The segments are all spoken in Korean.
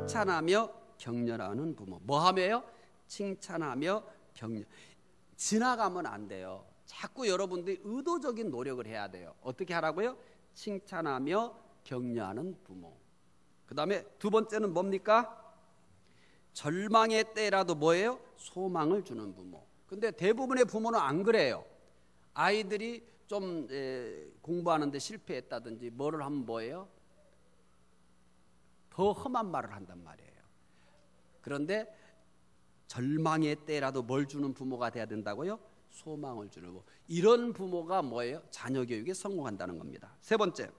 칭찬하며 격려하는 부모. 뭐 하며요? 칭찬하며 격려. 지나가면 안 돼요. 자꾸 여러분들이 의도적인 노력을 해야 돼요. 어떻게 하라고요? 칭찬하며 격려하는 부모. 그 다음에 두 번째는 뭡니까? 절망의 때라도 뭐예요? 소망을 주는 부모. 근데 대부분의 부모는 안 그래요. 아이들이 좀 공부하는데 실패했다든지 뭐를 하면 뭐예요? 더 험한 말을 한단 말이에요. 그런데 절망의 때라도 뭘 주는 부모가 돼야 된다고요? 소망을 주는 부모. 이런 부모가 뭐예요? 자녀 교육에 성공한다는 겁니다. 세 번째,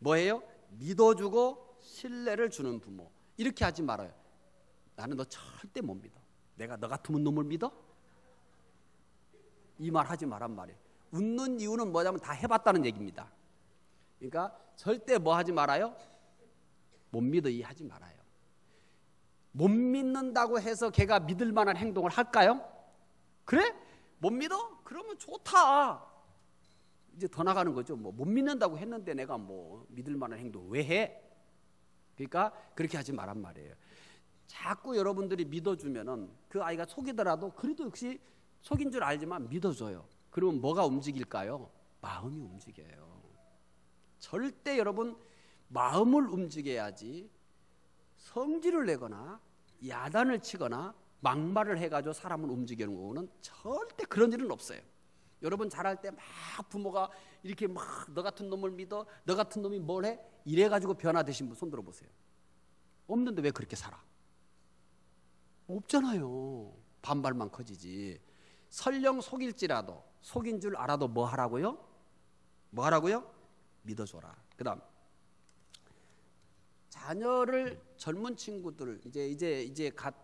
뭐예요? 믿어주고 신뢰를 주는 부모. 이렇게 하지 말아요. 나는 너 절대 못 믿어. 내가 너 같은 놈을 믿어? 이 말 하지 말란 말이에요. 웃는 이유는 뭐냐면 다 해봤다는 얘기입니다. 그러니까 절대 뭐 하지 말아요? 못 믿어 이 하지 말아요. 못 믿는다고 해서 걔가 믿을 만한 행동을 할까요? 그래? 못 믿어? 그러면 좋다. 이제 더 나가는 거죠. 뭐 못 믿는다고 했는데 내가 뭐 믿을 만한 행동 왜 해? 그러니까 그렇게 하지 말란 말이에요. 자꾸 여러분들이 믿어주면은 그 아이가 속이더라도 그래도 역시 속인 줄 알지만 믿어줘요. 그러면 뭐가 움직일까요? 마음이 움직여요. 절대 여러분 마음을 움직여야지 성질을 내거나 야단을 치거나 막말을 해가지고 사람을 움직이는 거는 절대 그런 일은 없어요. 여러분 잘할 때 막 부모가 이렇게 막 너 같은 놈을 믿어, 너 같은 놈이 뭘 해? 이래가지고 변화되신 분 손 들어보세요. 없는데 왜 그렇게 살아? 없잖아요. 반발만 커지지. 설령 속일지라도 속인 줄 알아도 뭐 하라고요? 뭐 하라고요? 믿어줘라. 그 다음 자녀를 젊은 친구들 이제 갓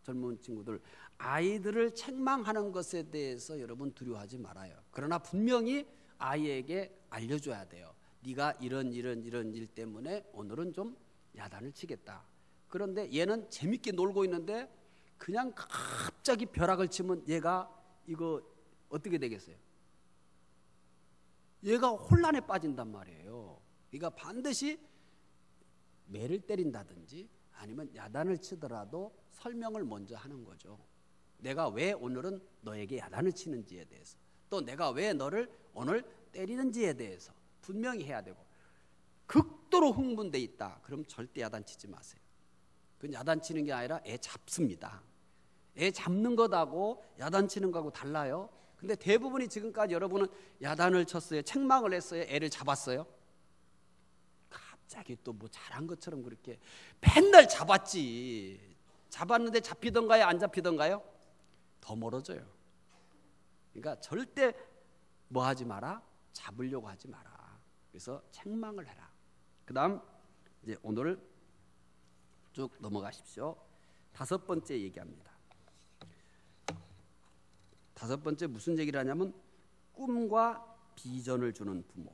젊은 친구들 아이들을 책망하는 것에 대해서 여러분 두려워하지 말아요. 그러나 분명히 아이에게 알려줘야 돼요. 네가 이런 일 때문에 오늘은 좀 야단을 치겠다. 그런데 얘는 재밌게 놀고 있는데 그냥 갑자기 벼락을 치면 얘가 이거 어떻게 되겠어요? 얘가 혼란에 빠진단 말이에요. 그러니까 반드시 매를 때린다든지 아니면 야단을 치더라도 설명을 먼저 하는 거죠. 내가 왜 오늘은 너에게 야단을 치는지에 대해서, 또 내가 왜 너를 오늘 때리는지에 대해서 분명히 해야 되고, 극도로 흥분돼 있다 그럼 절대 야단치지 마세요. 그건 야단치는 게 아니라 애 잡습니다. 애 잡는 것하고 야단치는 거하고 달라요. 근데 대부분이 지금까지 여러분은 야단을 쳤어요, 책망을 했어요, 애를 잡았어요? 갑자기 또 뭐 잘한 것처럼 그렇게 맨날 잡았지. 잡았는데 잡히던가요? 안 잡히던가요? 더 멀어져요. 그러니까 절대 뭐 하지 마라? 잡으려고 하지 마라. 그래서 책망을 해라. 그 다음 이제 오늘 쭉 넘어가십시오. 다섯 번째 얘기합니다. 다섯 번째 무슨 얘기를 하냐면 꿈과 비전을 주는 부모.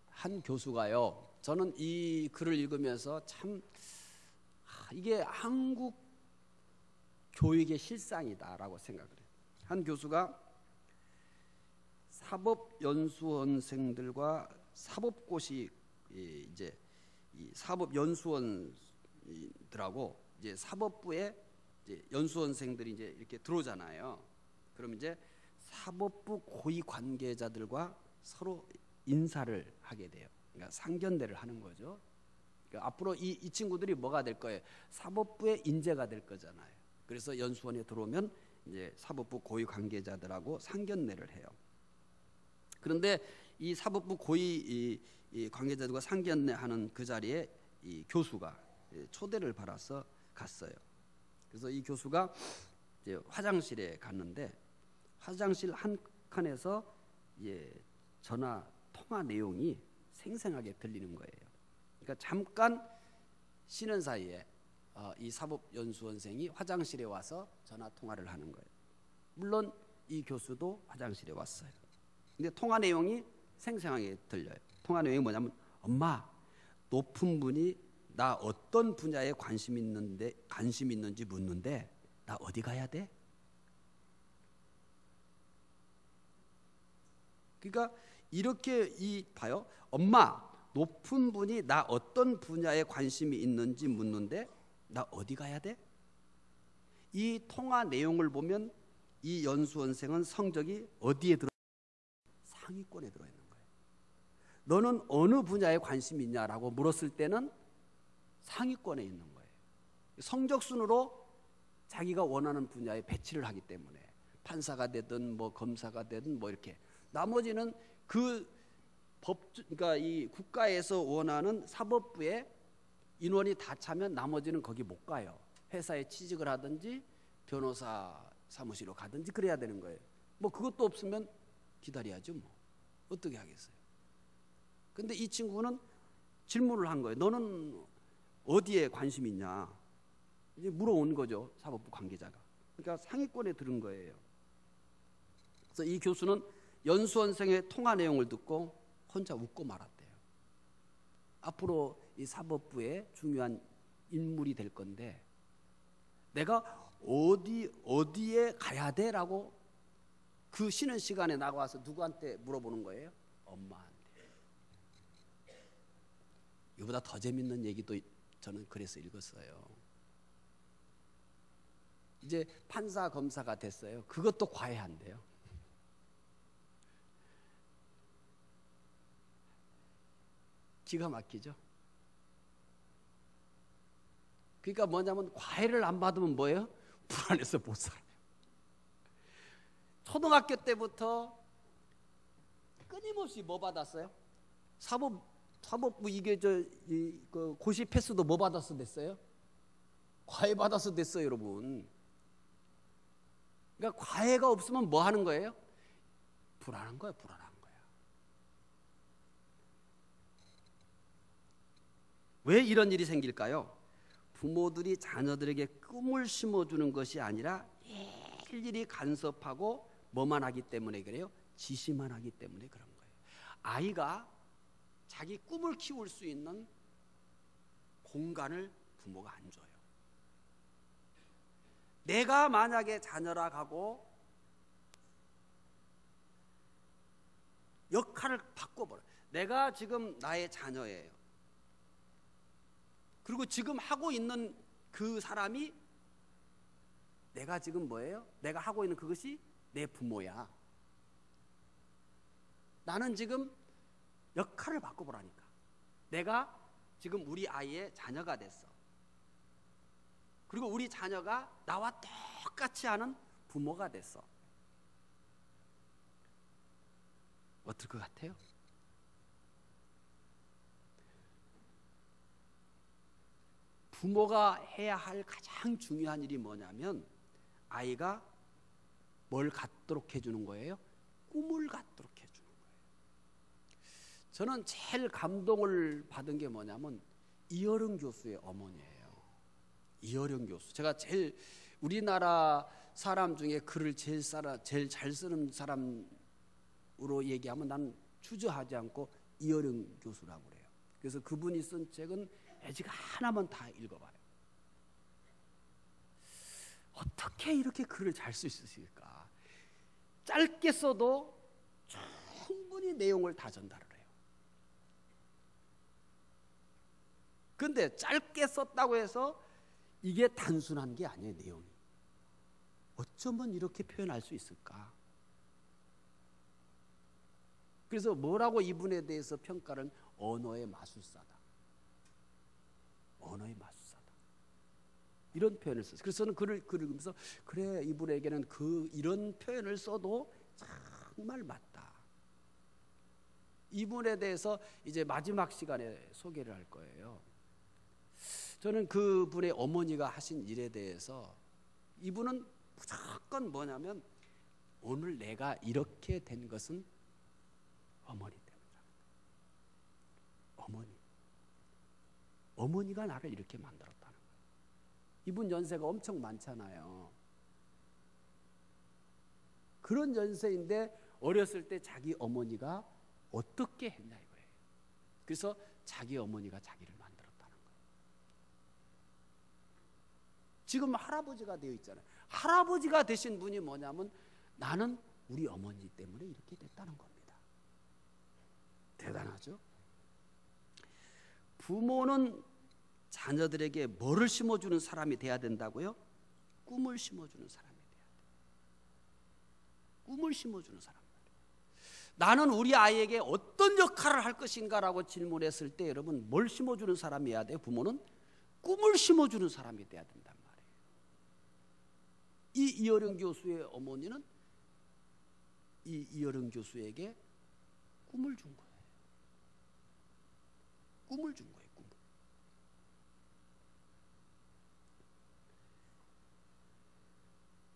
한 교수가요, 저는 이 글을 읽으면서 참 이게 한국 교육의 실상이다라고 생각을 해요. 한 교수가 사법연수원생들과 사법고시 이제 이 사법연수원들하고 이제 사법부에 이제 연수원생들이 이제 이렇게 들어오잖아요. 그럼 이제 사법부 고위 관계자들과 서로 인사를 하게 돼요. 그러니까 상견례를 하는 거죠. 그러니까 앞으로 이 친구들이 뭐가 될 거예요? 사법부의 인재가 될 거잖아요. 그래서 연수원에 들어오면 이제 사법부 고위 관계자들하고 상견례를 해요. 그런데 이 사법부 고위 이 관계자들과 상견례하는 그 자리에 이 교수가 초대를 받아서 갔어요. 그래서 이 교수가 이제 화장실에 갔는데 화장실 한 칸에서 전화 통화 내용이 생생하게 들리는 거예요. 그러니까 잠깐 쉬는 사이에 이 사법연수원생이 화장실에 와서 전화 통화를 하는 거예요. 물론 이 교수도 화장실에 왔어요. 근데 통화 내용이 생생하게 들려요. 통화 내용이 뭐냐면, 엄마, 높은 분이 나 어떤 분야에 관심 있는지 묻는데 나 어디 가야 돼? 그러니까 이렇게 봐요. 엄마, 높은 분이 나 어떤 분야에 관심이 있는지 묻는데 나 어디 가야 돼? 이 통화 내용을 보면 이 연수원생은 성적이 어디에 들어? 상위권에 들어있는 거예요. 너는 어느 분야에 관심이 있냐라고 물었을 때는 상위권에 있는 거예요. 성적 순으로 자기가 원하는 분야에 배치를 하기 때문에 판사가 되든 뭐 검사가 되든 뭐 이렇게 나머지는 그 그러니까 이 국가에서 원하는 사법부에 인원이 다 차면 나머지는 거기 못 가요. 회사에 취직을 하든지 변호사 사무실로 가든지 그래야 되는 거예요. 뭐 그것도 없으면 기다려야죠. 뭐 어떻게 하겠어요. 근데 이 친구는 질문을 한 거예요. 너는 어디에 관심 있냐? 이제 물어온 거죠. 사법부 관계자가. 그러니까 상위권에 들은 거예요. 그래서 이 교수는 연수원생의 통화 내용을 듣고 혼자 웃고 말았대요. 앞으로 이 사법부의 중요한 인물이 될 건데 내가 어디에 가야 돼라고 그 쉬는 시간에 나가서 누구한테 물어보는 거예요? 엄마한테. 이보다 더 재밌는 얘기도 저는 그래서 읽었어요. 이제 판사 검사가 됐어요. 그것도 과외한대요. 기가 막히죠. 그러니까 뭐냐면 과외를 안 받으면 뭐예요? 불안해서 못 살아요. 초등학교 때부터 끊임없이 뭐 받았어요? 사법부 이게 그 고시 패스도 뭐 받아서 됐어요? 과외 받아서 됐어요, 여러분. 그러니까 과외가 없으면 뭐 하는 거예요? 불안한 거예요, 불안한 거예요. 왜 이런 일이 생길까요? 부모들이 자녀들에게 꿈을 심어주는 것이 아니라 일일이 간섭하고 뭐만 하기 때문에 그래요? 지시만 하기 때문에 그런 거예요. 아이가 자기 꿈을 키울 수 있는 공간을 부모가 안 줘요. 내가 만약에 자녀라 하고 역할을 바꿔버려요. 내가 지금 나의 자녀예요. 그리고 지금 하고 있는 그 사람이 내가 지금 뭐예요? 내가 하고 있는 그것이 내 부모야. 나는 지금 역할을 바꿔보라니까. 내가 지금 우리 아이의 자녀가 됐어. 그리고 우리 자녀가 나와 똑같이 하는 부모가 됐어. 어떨 것 같아요? 부모가 해야 할 가장 중요한 일이 뭐냐면 아이가 뭘 갖도록 해주는 거예요? 꿈을 갖도록 해주는 거예요. 저는 제일 감동을 받은 게 뭐냐면 이어령 교수의 어머니예요. 이어령 교수. 제가 제일 우리나라 사람 중에 글을 제일 잘 쓰는 사람으로 얘기하면 난 주저하지 않고 이어령 교수라고 그래요. 그래서 그분이 쓴 책은 매직 하나만 다 읽어봐요. 어떻게 이렇게 글을 잘 쓸 수 있을까? 짧게 써도 충분히 내용을 다 전달을 해요. 그런데 짧게 썼다고 해서 이게 단순한 게 아니에요, 내용이. 어쩌면 이렇게 표현할 수 있을까? 그래서 뭐라고 이분에 대해서 평가를 언어의 마술사다. 언어의 마술사다. 이런 표현을 썼어요. 그래서 저는 글을 읽으면서 그래, 이분에게는 이런 표현을 써도 정말 맞다. 이분에 대해서 이제 마지막 시간에 소개를 할 거예요. 저는 그분의 어머니가 하신 일에 대해서 이분은 무조건 뭐냐면 오늘 내가 이렇게 된 것은 어머니 때문이다. 어머니가 나를 이렇게 만들었다는 거예요. 이분 연세가 엄청 많잖아요. 그런 연세인데 어렸을 때 자기 어머니가 어떻게 했냐 이거예요. 그래서 자기 어머니가 자기를 만들었다는 거예요. 지금 할아버지가 되어 있잖아요. 할아버지가 되신 분이 뭐냐면 나는 우리 어머니 때문에 이렇게 됐다는 겁니다. 대단하죠? 부모는 자녀들에게 뭐를 심어주는 사람이 돼야 된다고요? 꿈을 심어주는 사람이 돼야 돼요. 꿈을 심어주는 사람. 나는 우리 아이에게 어떤 역할을 할 것인가라고 질문했을 때 여러분 뭘 심어주는 사람이어야 돼요? 부모는 꿈을 심어주는 사람이 돼야 된단 말이에요. 이어령 교수의 어머니는 이어령 교수에게 꿈을 준 거예요. 꿈을 준 거예요. 꿈을.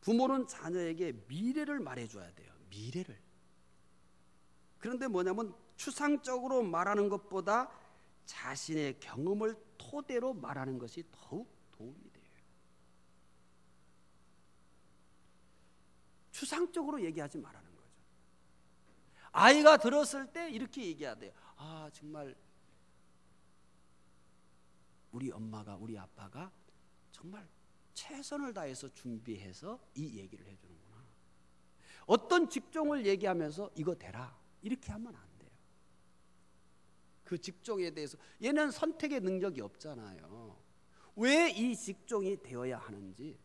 부모는 자녀에게 미래를 말해줘야 돼요. 미래를. 그런데 뭐냐면 추상적으로 말하는 것보다 자신의 경험을 토대로 말하는 것이 더욱 도움이 돼요. 추상적으로 얘기하지 말라는 거죠. 아이가 들었을 때 이렇게 얘기해야 돼요. 아, 정말 우리 엄마가, 우리 아빠가 정말 최선을 다해서 준비해서 이 얘기를 해주는구나. 어떤 직종을 얘기하면서 이거 되라 이렇게 하면 안 돼요. 그 직종에 대해서 얘는 선택의 능력이 없잖아요. 왜 이 직종이 되어야 하는지,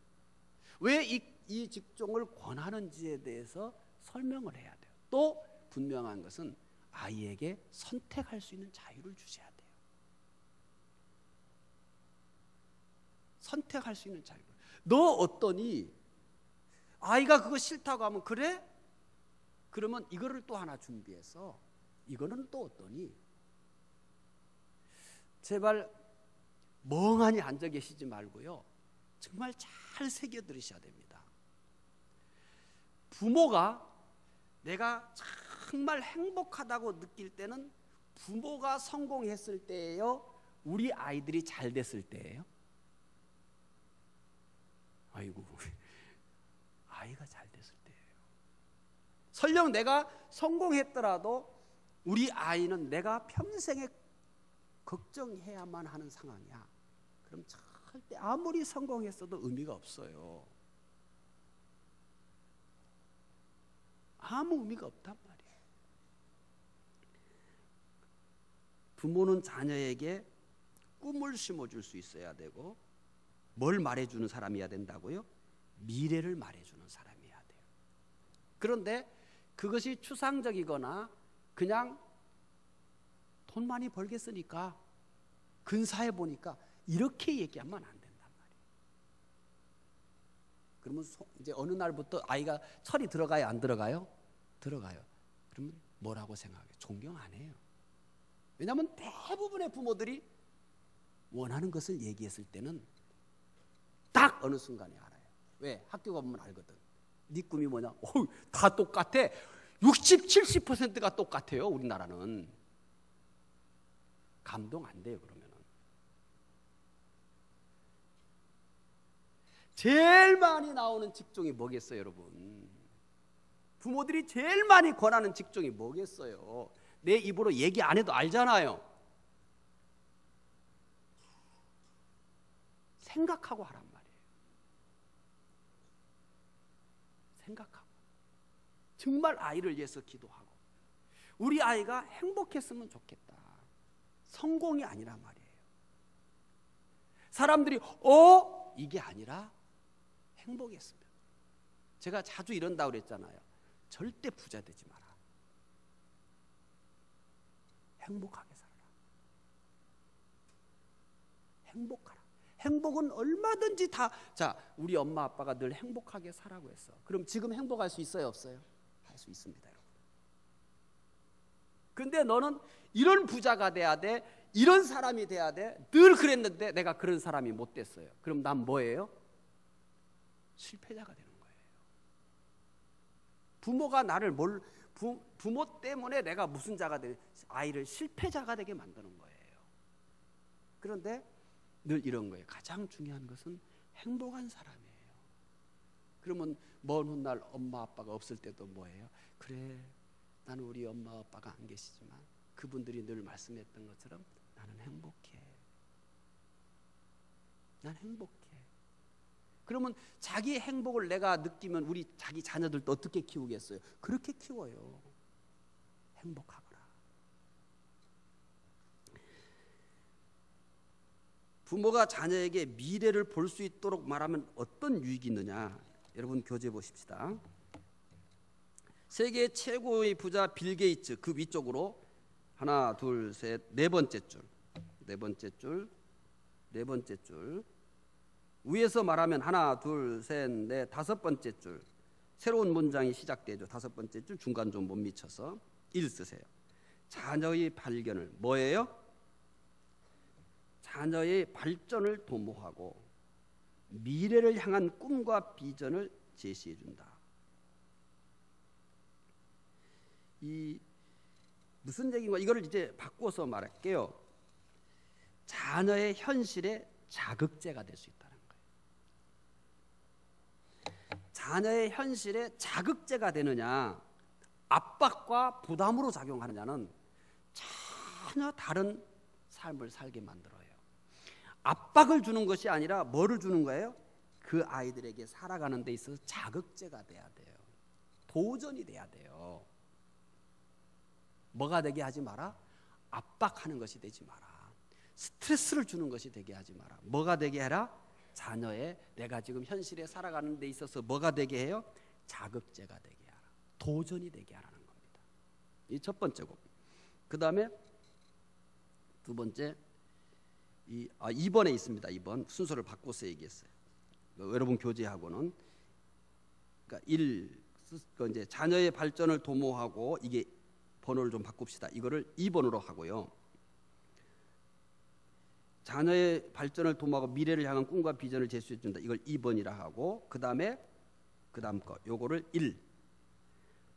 왜 이 직종을 권하는지에 대해서 설명을 해야 돼요. 또 분명한 것은 아이에게 선택할 수 있는 자유를 주셔야 돼요. 선택할 수 있는 자유. 너 어떠니? 아이가 그거 싫다고 하면 그래? 그러면 이거를 또 하나 준비해서 이거는 또 어떠니? 제발 멍하니 앉아 계시지 말고요. 정말 잘 새겨 들으셔야 됩니다. 부모가 내가 정말 행복하다고 느낄 때는 부모가 성공했을 때예요? 우리 아이들이 잘 됐을 때예요? 아이고, 아이가 잘 됐을 때예요. 설령 내가 성공했더라도 우리 아이는 내가 평생에 걱정해야만 하는 상황이야. 그럼 절대 아무리 성공했어도 의미가 없어요. 아무 의미가 없단 말이에요. 부모는 자녀에게 꿈을 심어줄 수 있어야 되고, 뭘 말해주는 사람이어야 된다고요? 미래를 말해주는 사람이어야 돼요. 그런데 그것이 추상적이거나 그냥 돈 많이 벌겠으니까 근사해 보니까 이렇게 얘기하면 안 된단 말이에요. 그러면 이제 어느 날부터 아이가 철이 들어가요, 안 들어가요? 들어가요. 그러면 뭐라고 생각해요? 존경 안 해요. 왜냐하면 대부분의 부모들이 원하는 것을 얘기했을 때는 딱 어느 순간에 알아요. 왜? 학교 가보면 알거든. 네 꿈이 뭐냐? 다 똑같아. 60, 70%가 똑같아요. 우리나라는. 감동 안 돼요. 그러면은. 제일 많이 나오는 직종이 뭐겠어요, 여러분? 부모들이 제일 많이 권하는 직종이 뭐겠어요? 내 입으로 얘기 안 해도 알잖아요. 생각하고 하란 말이에요. 생각하고. 정말 아이를 위해서 기도하고. 우리 아이가 행복했으면 좋겠다. 성공이 아니란 말이에요. 사람들이 이게 아니라 행복했으면. 제가 자주 이런다고 그랬잖아요. 절대 부자 되지 마라. 행복하게 살아라. 행복하라. 행복은 얼마든지 다. 자, 우리 엄마 아빠가 늘 행복하게 살라고 했어. 그럼 지금 행복할 수 있어요, 없어요? 할 수 있습니다, 여러분. 근데 너는 이런 부자가 돼야 돼, 이런 사람이 돼야 돼. 늘 그랬는데 내가 그런 사람이 못 됐어요. 그럼 난 뭐예요? 실패자가 되는 거예요. 부모가 나를 부모 때문에 내가 무슨 자가 되는, 아이를 실패자가 되게 만드는 거예요. 그런데 늘 이런 거예요. 가장 중요한 것은 행복한 사람이에요. 그러면 먼 훗날 엄마 아빠가 없을 때도 뭐예요? 그래, 나는 우리 엄마 아빠가 안 계시지만 그분들이 늘 말씀했던 것처럼 나는 행복해. 난 행복해. 그러면 자기 행복을 내가 느끼면 우리 자기 자녀들도 어떻게 키우겠어요? 그렇게 키워요. 행복하거라. 부모가 자녀에게 미래를 볼 수 있도록 말하면 어떤 유익이 있느냐? 여러분 교재 보십시다. 세계 최고의 부자 빌 게이츠 그 위쪽으로 하나, 둘, 셋, 네 번째 줄, 네 번째 줄, 네 번째 줄 위에서 말하면 하나, 둘, 셋, 넷, 다섯 번째 줄 새로운 문장이 시작되죠. 다섯 번째 줄 중간 좀 못 미쳐서 1 쓰세요. 자녀의 발견을 뭐예요? 자녀의 발전을 도모하고 미래를 향한 꿈과 비전을 제시해 준다. 이 무슨 얘기인가? 이거를 이제 바꿔서 말할게요. 자녀의 현실에 자극제가 될 수 있다는 거예요. 자녀의 현실에 자극제가 되느냐, 압박과 부담으로 작용하느냐는 전혀 다른 삶을 살게 만들어요. 압박을 주는 것이 아니라 뭐를 주는 거예요? 그 아이들에게 살아가는 데 있어서 자극제가 돼야 돼요. 도전이 돼야 돼요. 뭐가 되게 하지 마라? 압박하는 것이 되지 마라. 스트레스를 주는 것이 되게 하지 마라. 뭐가 되게 해라? 자녀의 내가 지금 현실에 살아가는 데 있어서 뭐가 되게 해요? 자극제가 되게 하라. 도전이 되게 하라는 겁니다. 이 첫 번째고. 그 다음에 두 번째 2번에 있습니다. 2번 순서를 바꿔서 얘기했어요. 여러분 교재하고는 그러니까 1 이제 자녀의 발전을 도모하고 이게 번호를 좀 바꿉시다. 이거를 2번으로 하고요. 자녀의 발전을 도모하고 미래를 향한 꿈과 비전을 제시해 준다. 이걸 2번이라 하고 그다음 거 요거를 1.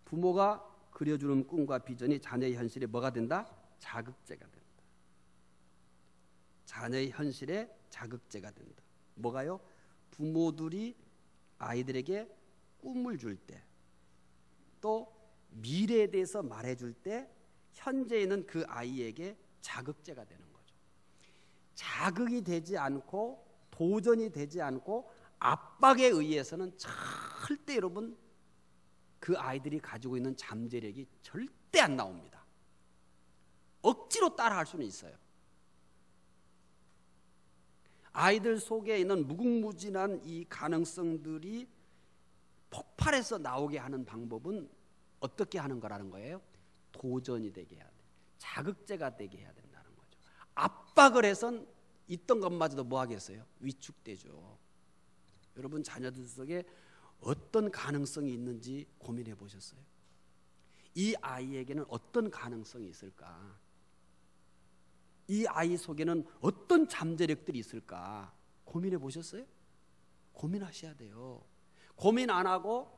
부모가 그려주는 꿈과 비전이 자녀의 현실에 뭐가 된다? 자극제가 된다. 자녀의 현실에 자극제가 된다. 뭐가요? 부모들이 아이들에게 꿈을 줄 때, 또 미래에 대해서 말해줄 때 현재 있는 그 아이에게 자극제가 되는 거죠. 자극이 되지 않고 도전이 되지 않고 압박에 의해서는 절대 여러분 그 아이들이 가지고 있는 잠재력이 절대 안 나옵니다. 억지로 따라할 수는 있어요. 아이들 속에 있는 무궁무진한 이 가능성들이 폭발해서 나오게 하는 방법은 어떻게 하는 거라는 거예요? 도전이 되게 해야 돼. 자극제가 되게 해야 된다는 거죠. 압박을 해선 있던 것마저도 뭐 하겠어요? 위축되죠. 여러분 자녀들 속에 어떤 가능성이 있는지 고민해 보셨어요? 이 아이에게는 어떤 가능성이 있을까? 이 아이 속에는 어떤 잠재력들이 있을까? 고민해 보셨어요? 고민하셔야 돼요. 고민 안 하고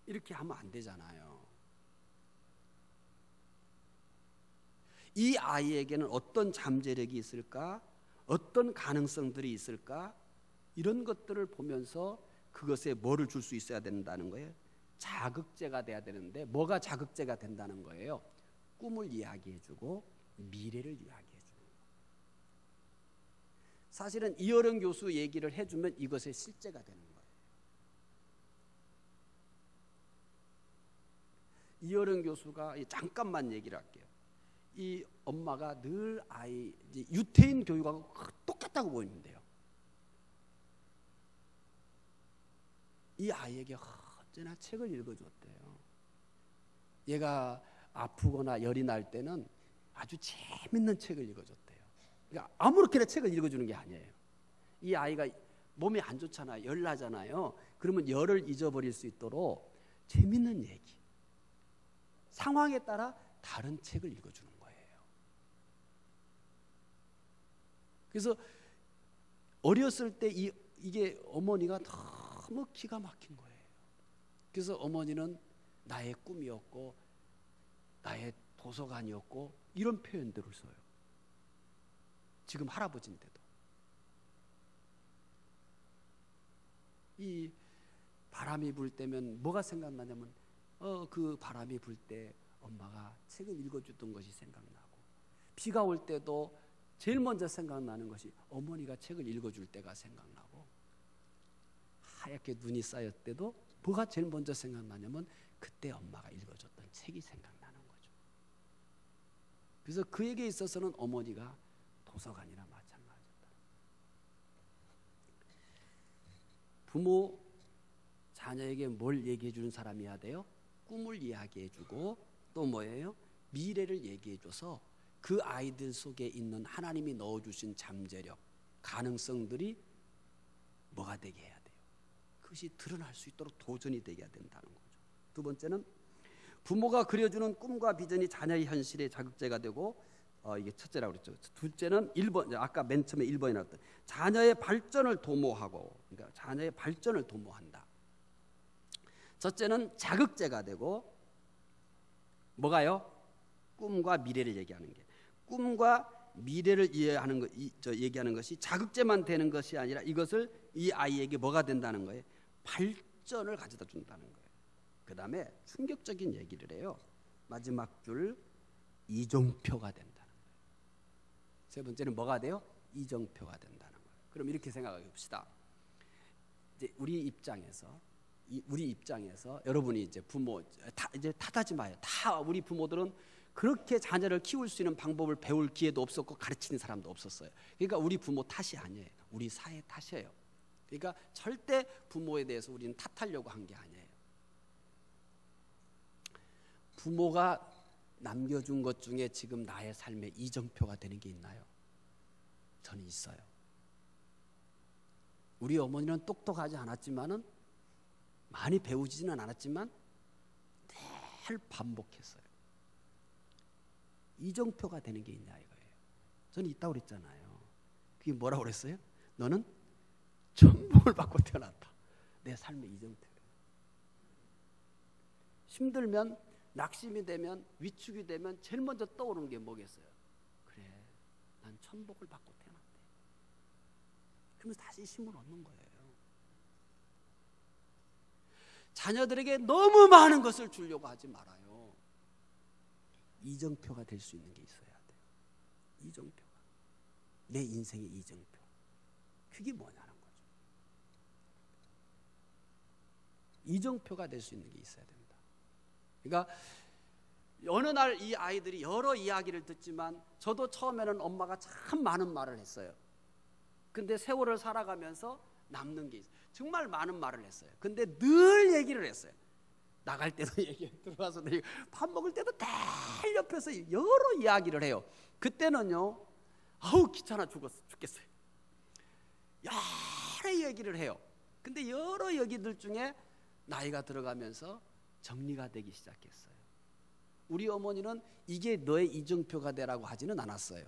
이렇게 하면 안 되잖아요. 이 아이에게는 어떤 잠재력이 있을까? 어떤 가능성들이 있을까? 이런 것들을 보면서 그것에 뭐를 줄 수 있어야 된다는 거예요. 자극제가 돼야 되는데 뭐가 자극제가 된다는 거예요? 꿈을 이야기해주고 미래를 이야기해주는 거예요. 사실은 이어령 교수 얘기를 해주면 이것의 실제가 되는 거예요. 이어령 교수가 잠깐만 얘기를 할게요. 이 엄마가 늘 아이 유태인 교육하고 똑같다고 보이는데요. 이 아이에게 언제나 책을 읽어줬대요. 얘가 아프거나 열이 날 때는 아주 재밌는 책을 읽어줬대요. 그러니까 아무렇게나 책을 읽어주는 게 아니에요. 이 아이가 몸이 안 좋잖아요. 열 나잖아요. 그러면 열을 잊어버릴 수 있도록 재밌는 얘기, 상황에 따라 다른 책을 읽어주는 거예요. 그래서 어렸을 때 이게 어머니가 너무 기가 막힌 거예요. 그래서 어머니는 나의 꿈이었고 나의 도서관이었고 이런 표현들을 써요. 지금 할아버지인데도. 이 바람이 불 때면 뭐가 생각나냐면 그 바람이 불 때 엄마가 책을 읽어주던 것이 생각나고, 비가 올 때도 제일 먼저 생각나는 것이 어머니가 책을 읽어줄 때가 생각나고, 하얗게 눈이 쌓였을 때도 뭐가 제일 먼저 생각나냐면 그때 엄마가 읽어줬던 책이 생각나는 거죠. 그래서 그에게 있어서는 어머니가 도서관이나 마찬가지다. 부모 자녀에게 뭘 얘기해 주는 사람이어야 돼요? 꿈을 이야기해 주고 또 뭐예요? 미래를 얘기해 줘서 그 아이들 속에 있는 하나님이 넣어주신 잠재력, 가능성들이 뭐가 되게 해야 돼요? 그것이 드러날 수 있도록 도전이 되게 해야 된다는 거죠. 두 번째는 부모가 그려주는 꿈과 비전이 자녀의 현실의 자극제가 되고 이게 첫째라고 그랬죠. 둘째는 1번, 아까 맨 처음에 1번이 나왔던 자녀의 발전을 도모하고, 그러니까 자녀의 발전을 도모한다. 첫째는 자극제가 되고 뭐가요? 꿈과 미래를 얘기하는 게, 꿈과 미래를 이해하는 얘기하는 것이 자극제만 되는 것이 아니라 이것을 이 아이에게 뭐가 된다는 거예요? 발전을 가져다 준다는 거예요. 그 다음에 충격적인 얘기를 해요. 마지막 줄, 이정표가 된다는 거예요. 세 번째는 뭐가 돼요? 이정표가 된다는 거예요. 그럼 이렇게 생각해 봅시다. 이제 우리 입장에서 여러분이 이제 부모 이제 탓하지 마요. 다 우리 부모들은 그렇게 자녀를 키울 수 있는 방법을 배울 기회도 없었고 가르치는 사람도 없었어요. 그러니까 우리 부모 탓이 아니에요. 우리 사회 탓이에요. 그러니까 절대 부모에 대해서 우리는 탓하려고 한 게 아니에요. 부모가 남겨준 것 중에 지금 나의 삶의 이정표가 되는 게 있나요? 저는 있어요. 우리 어머니는 똑똑하지 않았지만은, 많이 배우지는 않았지만 늘 반복했어요. 이정표가 되는 게 있냐 이거예요. 저는 있다고 그랬잖아요. 그게 뭐라고 그랬어요? 너는 천복을 받고 태어났다. 내 삶의 이정표예요. 힘들면, 낙심이 되면, 위축이 되면 제일 먼저 떠오르는 게 뭐겠어요? 그래, 난 천복을 받고 태어났대. 그러면서 다시 힘을 얻는 거예요. 자녀들에게 너무 많은 것을 주려고 하지 말아요. 이정표가 될 수 있는 게 있어야 돼요. 이정표가. 내 인생의 이정표. 그게 뭐냐는 거죠. 이정표가 될 수 있는 게 있어야 됩니다. 그러니까 어느 날 이 아이들이 여러 이야기를 듣지만 저도 처음에는 엄마가 참 많은 말을 했어요. 근데 세월을 살아가면서 남는 게 있어요. 정말 많은 말을 했어요. 근데 늘 얘기를 했어요. 나갈 때도 얘기, 들어와서 밥 먹을 때도 늘 옆에서 여러 이야기를 해요. 그때는요, 아우 귀찮아 죽겠어요. 여러 얘기를 해요. 근데 여러 얘기들 중에 나이가 들어가면서 정리가 되기 시작했어요. 우리 어머니는 이게 너의 이정표가 되라고 하지는 않았어요.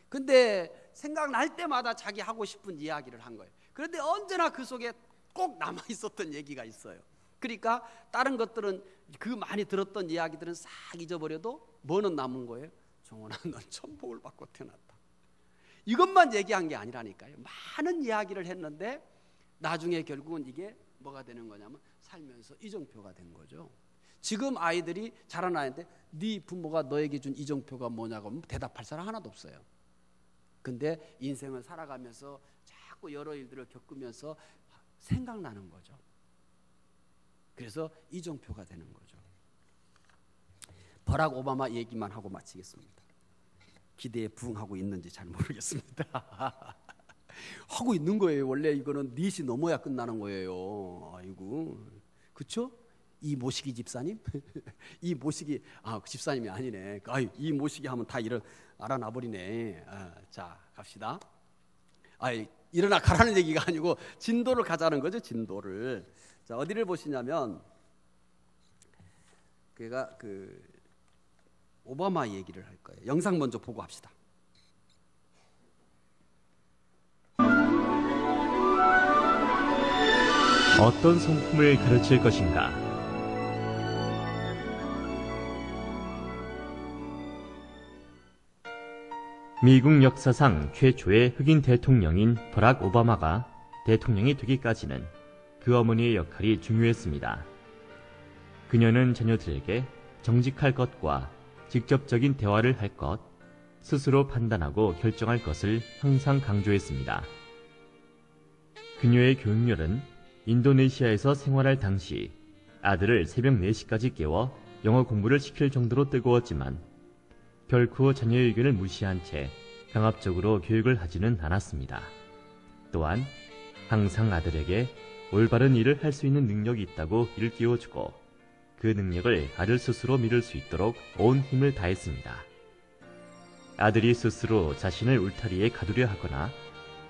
근데 생각날 때마다 자기 하고 싶은 이야기를 한 거예요. 그런데 언제나 그 속에 꼭 남아있었던 얘기가 있어요. 그러니까 다른 것들은, 그 많이 들었던 이야기들은 싹 잊어버려도 뭐는 남은 거예요? 정원아, 넌 천복을 받고 태어났다. 이것만 얘기한 게 아니라니까요. 많은 이야기를 했는데 나중에 결국은 이게 뭐가 되는 거냐면 살면서 이정표가 된 거죠. 지금 아이들이 자라나는데 네 부모가 너에게 준 이정표가 뭐냐고 하면 대답할 사람 하나도 없어요. 근데 인생을 살아가면서 자꾸 여러 일들을 겪으면서 생각나는 거죠. 그래서 이정표가 되는 거죠. 버락 오바마 얘기만 하고 마치겠습니다. 기대에 부응하고 있는지 잘 모르겠습니다. 하고 있는 거예요. 원래 이거는 4시 넘어야 끝나는 거예요. 아이고, 그렇죠? 이 모시기 집사님? 이 모시기, 그 집사님이 아니네. 이 모시기 하면 다 알아놔 버리네. 자, 갑시다. 일어나 가라는 얘기가 아니고 진도를 가자는 거죠. 진도를. 자, 어디를 보시냐면 그가 오바마 얘기를 할 거예요. 영상 먼저 보고 합시다. 어떤 성품을 가르칠 것인가? 미국 역사상 최초의 흑인 대통령인 버락 오바마가 대통령이 되기까지는 그 어머니의 역할이 중요했습니다. 그녀는 자녀들에게 정직할 것과 직접적인 대화를 할 것, 스스로 판단하고 결정할 것을 항상 강조했습니다. 그녀의 교육열은 인도네시아에서 생활할 당시 아들을 새벽 4시까지 깨워 영어 공부를 시킬 정도로 뜨거웠지만 결코 자녀의 의견을 무시한 채 강압적으로 교육을 하지는 않았습니다. 또한 항상 아들에게 올바른 일을 할 수 있는 능력이 있다고 일깨워주고 그 능력을 아들 스스로 믿을 수 있도록 온 힘을 다했습니다. 아들이 스스로 자신을 울타리에 가두려 하거나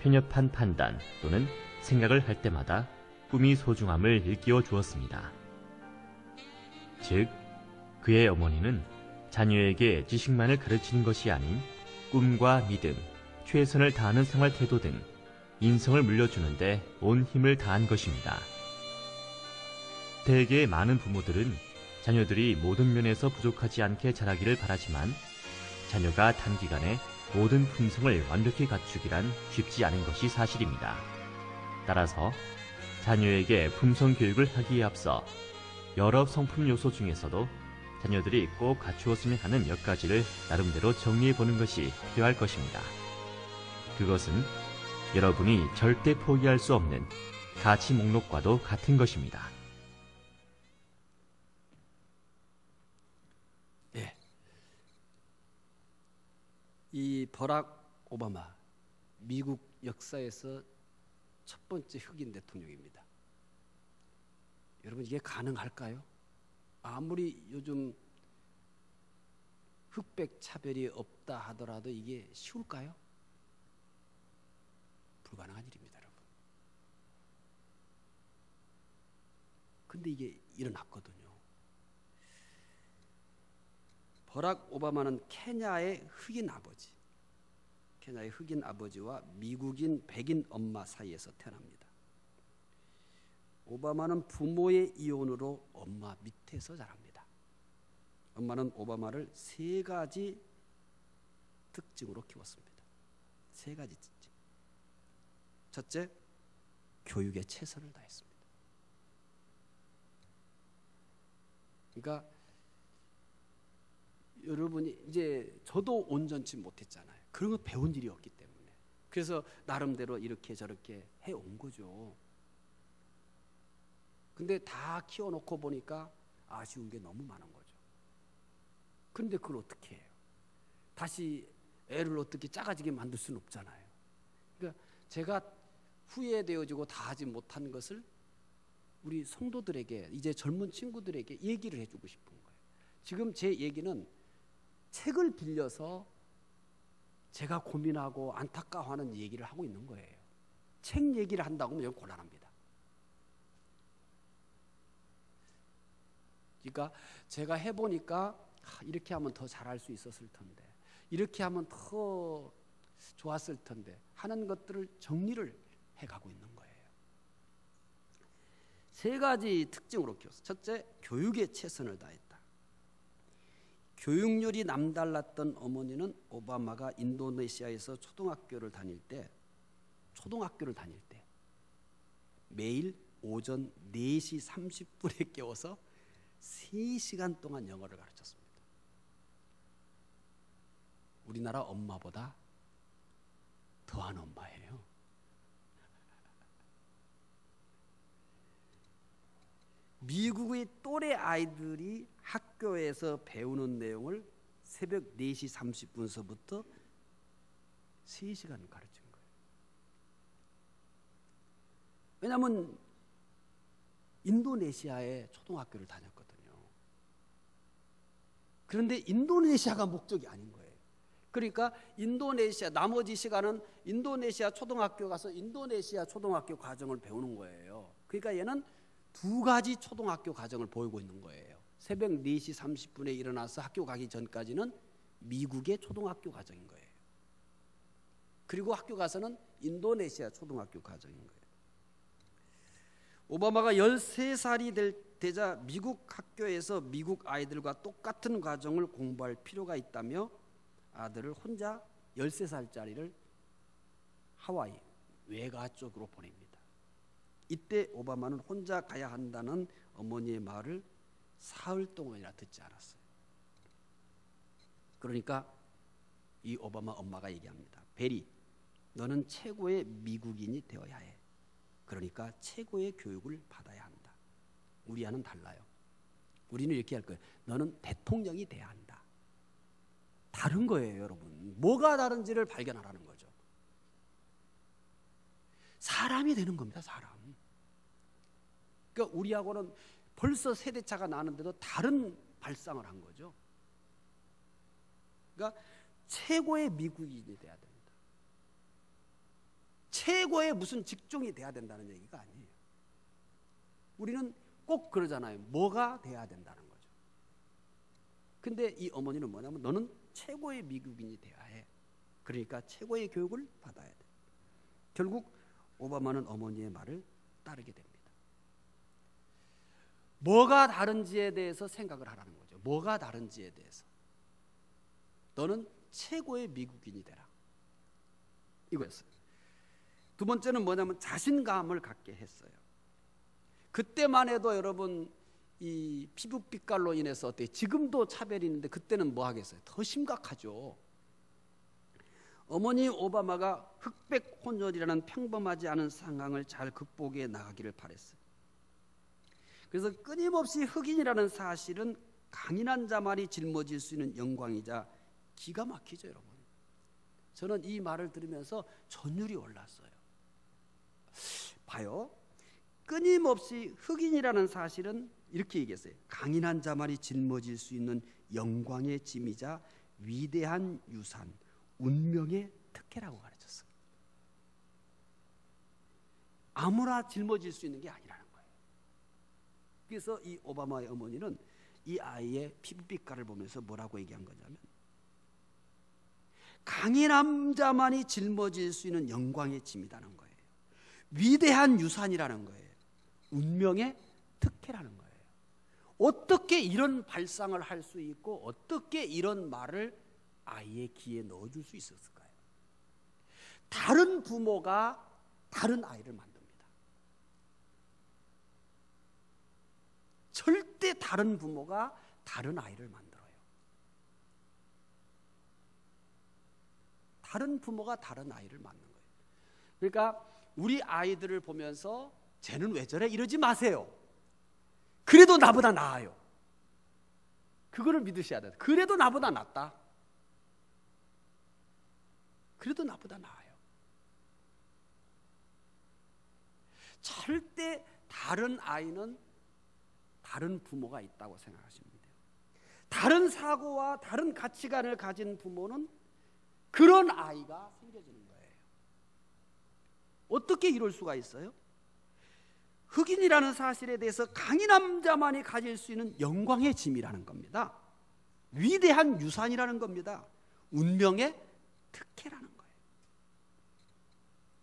편협한 판단 또는 생각을 할 때마다 꿈이 소중함을 일깨워 주었습니다. 즉, 그의 어머니는 자녀에게 지식만을 가르치는 것이 아닌 꿈과 믿음, 최선을 다하는 생활 태도 등 인성을 물려주는데 온 힘을 다한 것입니다. 대개 많은 부모들은 자녀들이 모든 면에서 부족하지 않게 자라기를 바라지만 자녀가 단기간에 모든 품성을 완벽히 갖추기란 쉽지 않은 것이 사실입니다. 따라서 자녀에게 품성 교육을 하기에 앞서 여러 성품 요소 중에서도 자녀들이 꼭 갖추었으면 하는 몇 가지를 나름대로 정리해 보는 것이 필요할 것입니다. 그것은 여러분이 절대 포기할 수 없는 가치 목록과도 같은 것입니다. 이 버락 오바마, 미국 역사에서 첫 번째 흑인 대통령입니다. 여러분, 이게 가능할까요? 아무리 요즘 흑백 차별이 없다 하더라도 이게 쉬울까요? 불가능한 일입니다, 여러분. 근데 이게 일어났거든요. 버락 오바마는 케냐의 흑인 아버지와 미국인 백인 엄마 사이에서 태어납니다. 오바마는 부모의 이혼으로 엄마 밑에서 자랍니다. 엄마는 오바마를 3가지 특징으로 키웠습니다. 3가지 특징. 첫째, 교육에 최선을 다했습니다. 그러니까 여러분이 이제 저도 온전치 못했잖아요. 그런 거 배운 일이 없기 때문에. 그래서 나름대로 이렇게 저렇게 해온 거죠. 근데 다 키워놓고 보니까 아쉬운 게 너무 많은 거죠. 근데 그걸 어떻게 해요? 다시 애를 어떻게 작아지게 만들 수는 없잖아요. 그러니까 제가 후회되어지고 다 하지 못한 것을 우리 성도들에게, 이제 젊은 친구들에게 얘기를 해주고 싶은 거예요. 지금 제 얘기는 책을 빌려서 제가 고민하고 안타까워하는 얘기를 하고 있는 거예요. 책 얘기를 한다고 하면 곤란합니다. 그러니까 제가 해보니까 이렇게 하면 더 잘할 수 있었을 텐데, 이렇게 하면 더 좋았을 텐데 하는 것들을 정리를 해가고 있는 거예요. 3가지 특징으로 키웠어요. 첫째, 교육에 최선을 다했다. 교육열이 남달랐던 어머니는 오바마가 인도네시아에서 초등학교를 다닐 때 매일 오전 4시 30분에 깨워서 3시간 동안 영어를 가르쳤습니다. 우리나라 엄마보다 더한 엄마예요. 미국의 또래 아이들이 학교에서 배우는 내용을 새벽 4시 30분서부터 3시간 가르친 거예요. 왜냐하면 인도네시아에 초등학교를 다녔거든요. 그런데 인도네시아가 목적이 아닌 거예요. 그러니까 인도네시아, 나머지 시간은 인도네시아 초등학교 가서 인도네시아 초등학교 과정을 배우는 거예요. 그러니까 얘는 2가지 초등학교 과정을 보이고 있는 거예요. 새벽 4시 30분에 일어나서 학교 가기 전까지는 미국의 초등학교 과정인 거예요. 그리고 학교 가서는 인도네시아 초등학교 과정인 거예요. 오바마가 13살이 되자 미국 학교에서 미국 아이들과 똑같은 과정을 공부할 필요가 있다며 아들을 혼자 13살짜리를 하와이 외가 쪽으로 보냅니다. 이때 오바마는 혼자 가야 한다는 어머니의 말을 사흘 동안이나 듣지 않았어요. 그러니까 이 오바마 엄마가 얘기합니다. 베리, 너는 최고의 미국인이 되어야 해. 그러니까 최고의 교육을 받아야 한다. 우리와는 달라요. 우리는 이렇게 할 거예요. 너는 대통령이 돼야 한다. 다른 거예요, 여러분. 뭐가 다른지를 발견하라는 거죠. 사람이 되는 겁니다, 사람. 그러니까 우리하고는 벌써 세대차가 나는데도 다른 발상을 한 거죠. 그러니까 최고의 미국인이 돼야 됩니다. 최고의 무슨 직종이 돼야 된다는 얘기가 아니에요. 우리는 꼭 그러잖아요. 뭐가 돼야 된다는 거죠. 근데 이 어머니는 뭐냐면 너는 최고의 미국인이 돼야 해. 그러니까 최고의 교육을 받아야 돼. 결국 오바마는 어머니의 말을 따르게 됩니다. 뭐가 다른지에 대해서 생각을 하라는 거죠. 뭐가 다른지에 대해서. 너는 최고의 미국인이 되라. 이거였어요. 두 번째는 뭐냐면 자신감을 갖게 했어요. 그때만 해도 여러분 이 피부빛깔로 인해서 어때요? 지금도 차별이 있는데 그때는 뭐 하겠어요? 더 심각하죠. 어머니 오바마가 흑백 혼혈이라는 평범하지 않은 상황을 잘 극복해 나가기를 바랬어요. 그래서 끊임없이 흑인이라는 사실은 강인한 자만이 짊어질 수 있는 영광이자 기가 막히죠, 여러분. 저는 이 말을 들으면서 전율이 올랐어요. 봐요. 끊임없이 흑인이라는 사실은 이렇게 얘기했어요. 강인한 자만이 짊어질 수 있는 영광의 짐이자 위대한 유산, 운명의 특혜라고 가르쳤어요. 아무나 짊어질 수 있는 게 아니라는 거예요. 그래서 이 오바마의 어머니는 이 아이의 피부빛깔을 보면서 뭐라고 얘기한 거냐면 강인한 자만이 짊어질 수 있는 영광의 짐이라는 거예요. 위대한 유산이라는 거예요. 운명의 특혜라는 거예요. 어떻게 이런 발상을 할 수 있고 어떻게 이런 말을 아이의 귀에 넣어줄 수 있었을까요? 다른 부모가 다른 아이를 만듭니다. 절대 다른 부모가 다른 아이를 만들어요. 다른 부모가 다른 아이를 만든 거예요. 그러니까 우리 아이들을 보면서 쟤는 왜 저래? 이러지 마세요. 그래도 나보다 나아요. 그거를 믿으셔야 돼요. 그래도 나보다 낫다. 그래도 나보다 나아요. 절대 다른 아이는 다른 부모가 있다고 생각하시면 돼요. 다른 사고와 다른 가치관을 가진 부모는 그런 아이가 생겨지는 거예요. 어떻게 이럴 수가 있어요? 흑인이라는 사실에 대해서 강인한 자만이 가질 수 있는 영광의 짐이라는 겁니다. 위대한 유산이라는 겁니다. 운명의 특혜라는 거예요.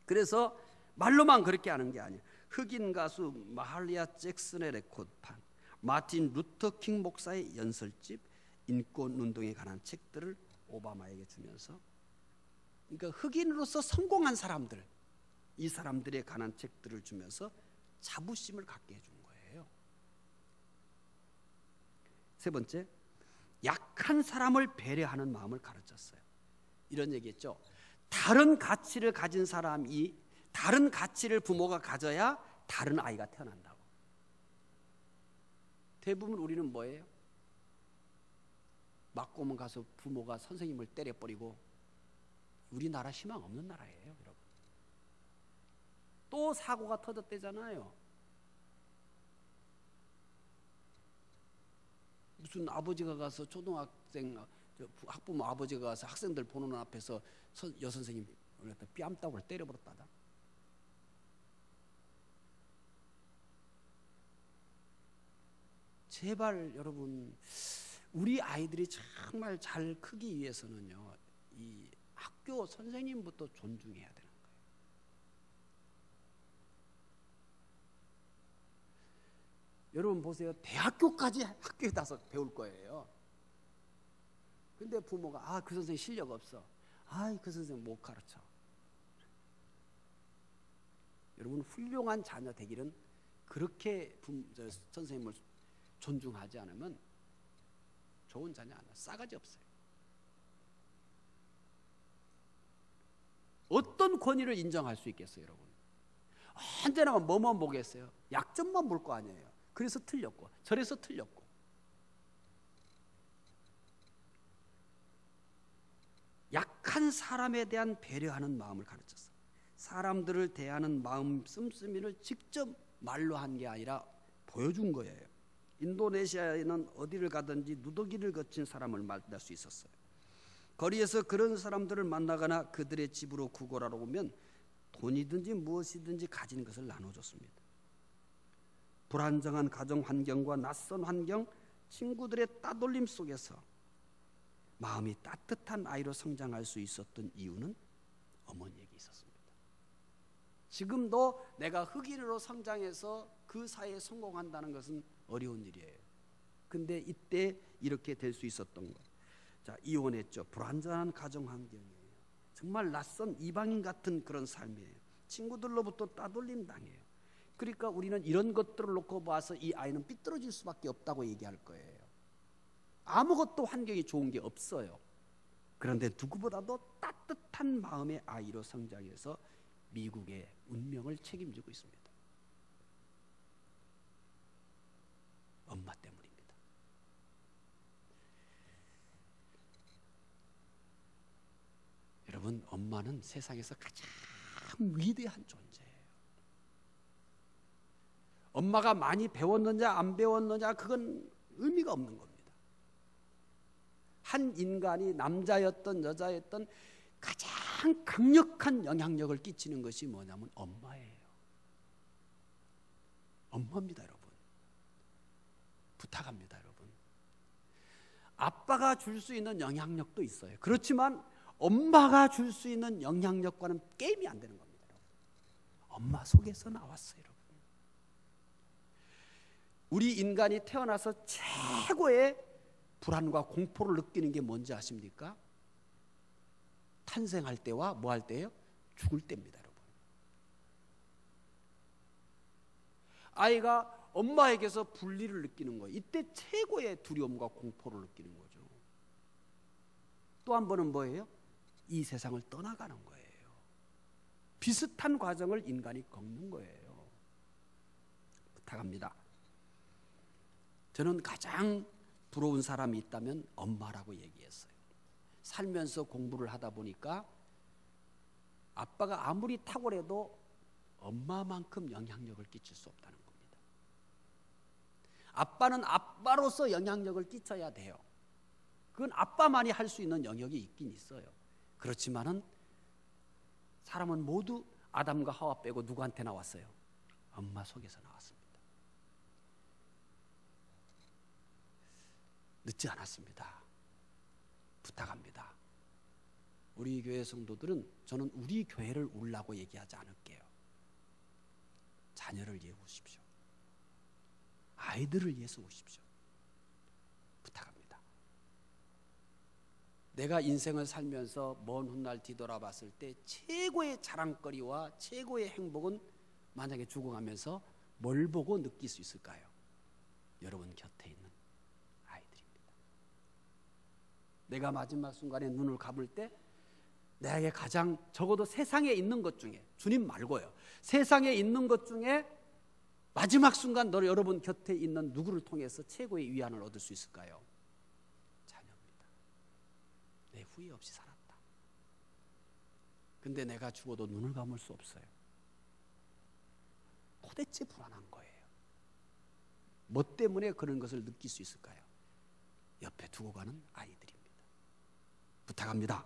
그래서 말로만 그렇게 하는 게 아니에요. 흑인 가수 마할리아 잭슨의 레코드판, 마틴 루터 킹 목사의 연설집, 인권운동에 관한 책들을 오바마에게 주면서, 그러니까 흑인으로서 성공한 사람들, 이 사람들에 관한 책들을 주면서 자부심을 갖게 해준 거예요. 세 번째, 약한 사람을 배려하는 마음을 가르쳤어요. 이런 얘기했죠. 다른 가치를 가진 사람이, 다른 가치를 부모가 가져야 다른 아이가 태어난다고. 대부분 우리는 뭐예요? 맞고문 가서 부모가 선생님을 때려버리고, 우리나라 희망 없는 나라예요, 여러분. 또 사고가 터졌대잖아요. 무슨 아버지가 가서 초등학생, 학부모 아버지가 가서 학생들 보는 앞에서 여선생님 뺨따구를 때려버렸다다. 제발 여러분, 우리 아이들이 정말 잘 크기 위해서는요, 이 학교 선생님부터 존중해야 되는 거예요. 여러분 보세요. 대학교까지 학교에 가서 배울 거예요. 근데 부모가 그 선생님 실력 없어. 그 선생님 못 가르쳐. 여러분, 훌륭한 자녀 되기는 그렇게 선생님을 존중하지 않으면 좋은 자녀 안 나요. 싸가지 없어요. 어떤 권위를 인정할 수 있겠어요, 여러분? 언제나 뭐만 보겠어요? 약점만 볼 거 아니에요. 그래서 틀렸고 저래서 틀렸고. 약한 사람에 대한 배려하는 마음을 가르쳤어요. 사람들을 대하는 마음 씀씀이를 직접 말로 한 게 아니라 보여준 거예요. 인도네시아에는 어디를 가든지 누더기를 거친 사람을 만날 수 있었어요. 거리에서 그런 사람들을 만나거나 그들의 집으로 구걸하러 오면 돈이든지 무엇이든지 가진 것을 나눠줬습니다. 불안정한 가정 환경과 낯선 환경, 친구들의 따돌림 속에서 마음이 따뜻한 아이로 성장할 수 있었던 이유는 어머니에게 있었습니다. 지금도 내가 흑인으로 성장해서 그 사회에 성공한다는 것은 어려운 일이에요. 근데 이때 이렇게 될 수 있었던 것. 자, 이혼했죠. 불안정한 가정 환경이에요. 정말 낯선 이방인 같은 그런 삶이에요. 친구들로부터 따돌림 당해요. 그러니까 우리는 이런 것들을 놓고 봐서 이 아이는 삐뚤어질 수밖에 없다고 얘기할 거예요. 아무것도 환경이 좋은 게 없어요. 그런데 누구보다도 따뜻한 마음의 아이로 성장해서 미국의 운명을 책임지고 있습니다. 엄마 때문입니다. 여러분, 엄마는 세상에서 가장 위대한 존재예요. 엄마가 많이 배웠느냐 안 배웠느냐 그건 의미가 없는 겁니다. 한 인간이 남자였던 여자였던 가장 강력한 영향력을 끼치는 것이 뭐냐면 엄마예요. 엄마입니다, 여러분. 부탁합니다, 여러분. 아빠가 줄 수 있는 영향력도 있어요. 그렇지만 엄마가 줄 수 있는 영향력과는 게임이 안 되는 겁니다, 여러분. 엄마 속에서 나왔어요, 여러분. 우리 인간이 태어나서 최고의 불안과 공포를 느끼는 게 뭔지 아십니까? 탄생할 때와 뭐 할 때예요? 죽을 때입니다, 여러분. 아이가 엄마에게서 분리를 느끼는 거예요. 이때 최고의 두려움과 공포를 느끼는 거죠. 또 한 번은 뭐예요? 이 세상을 떠나가는 거예요. 비슷한 과정을 인간이 겪는 거예요. 부탁합니다. 저는 가장 부러운 사람이 있다면 엄마라고 얘기했어요. 살면서 공부를 하다 보니까 아빠가 아무리 탁월해도 엄마만큼 영향력을 끼칠 수 없다는 겁니다. 아빠는 아빠로서 영향력을 끼쳐야 돼요. 그건 아빠만이 할 수 있는 영역이 있긴 있어요. 그렇지만은 사람은 모두 아담과 하와 빼고 누구한테 나왔어요? 엄마 속에서 나왔습니다. 늦지 않았습니다. 부탁합니다. 우리 교회 성도들은 저는 우리 교회를 울라고 얘기하지 않을게요. 자녀를 위해 우십시오. 아이들을 위해서 우십시오. 부탁합니다. 내가 인생을 살면서 먼 훗날 뒤돌아봤을 때 최고의 자랑거리와 최고의 행복은 만약에 죽어가면서 뭘 보고 느낄 수 있을까요? 여러분 곁에 있는 아이들입니다. 내가 마지막 순간에 눈을 감을 때 내게 가장 적어도 세상에 있는 것 중에, 주님 말고요, 세상에 있는 것 중에 마지막 순간 너 여러분 곁에 있는 누구를 통해서 최고의 위안을 얻을 수 있을까요? 자녀입니다. 내 후회 없이 살았다. 근데 내가 죽어도 눈을 감을 수 없어요. 도대체 불안한 거예요. 뭐 때문에 그런 것을 느낄 수 있을까요? 옆에 두고 가는 아이들입니다. 부탁합니다.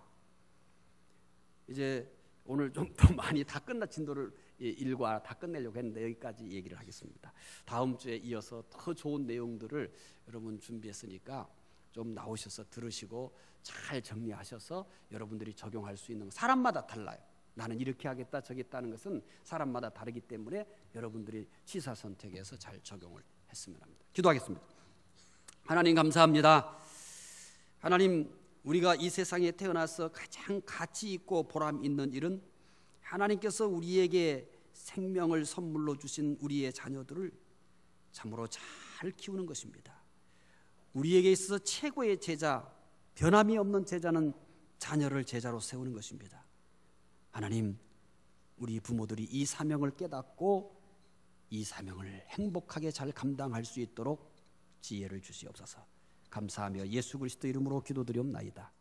이제 오늘 좀 더 많이 다 끝난 진도를 일과 다 끝내려고 했는데 여기까지 얘기를 하겠습니다. 다음 주에 이어서 더 좋은 내용들을 여러분 준비했으니까 좀 나오셔서 들으시고 잘 정리하셔서 여러분들이 적용할 수 있는, 사람마다 달라요. 나는 이렇게 하겠다 저기 했다는 것은 사람마다 다르기 때문에 여러분들이 취사선택해서 잘 적용을 했으면 합니다. 기도하겠습니다. 하나님 감사합니다. 하나님, 우리가 이 세상에 태어나서 가장 가치 있고 보람 있는 일은 하나님께서 우리에게 생명을 선물로 주신 우리의 자녀들을 참으로 잘 키우는 것입니다. 우리에게 있어서 최고의 제자, 변함이 없는 제자는 자녀를 제자로 세우는 것입니다. 하나님, 우리 부모들이 이 사명을 깨닫고 이 사명을 행복하게 잘 감당할 수 있도록 지혜를 주시옵소서. 감사하며 예수 그리스도 이름으로 기도드리옵나이다.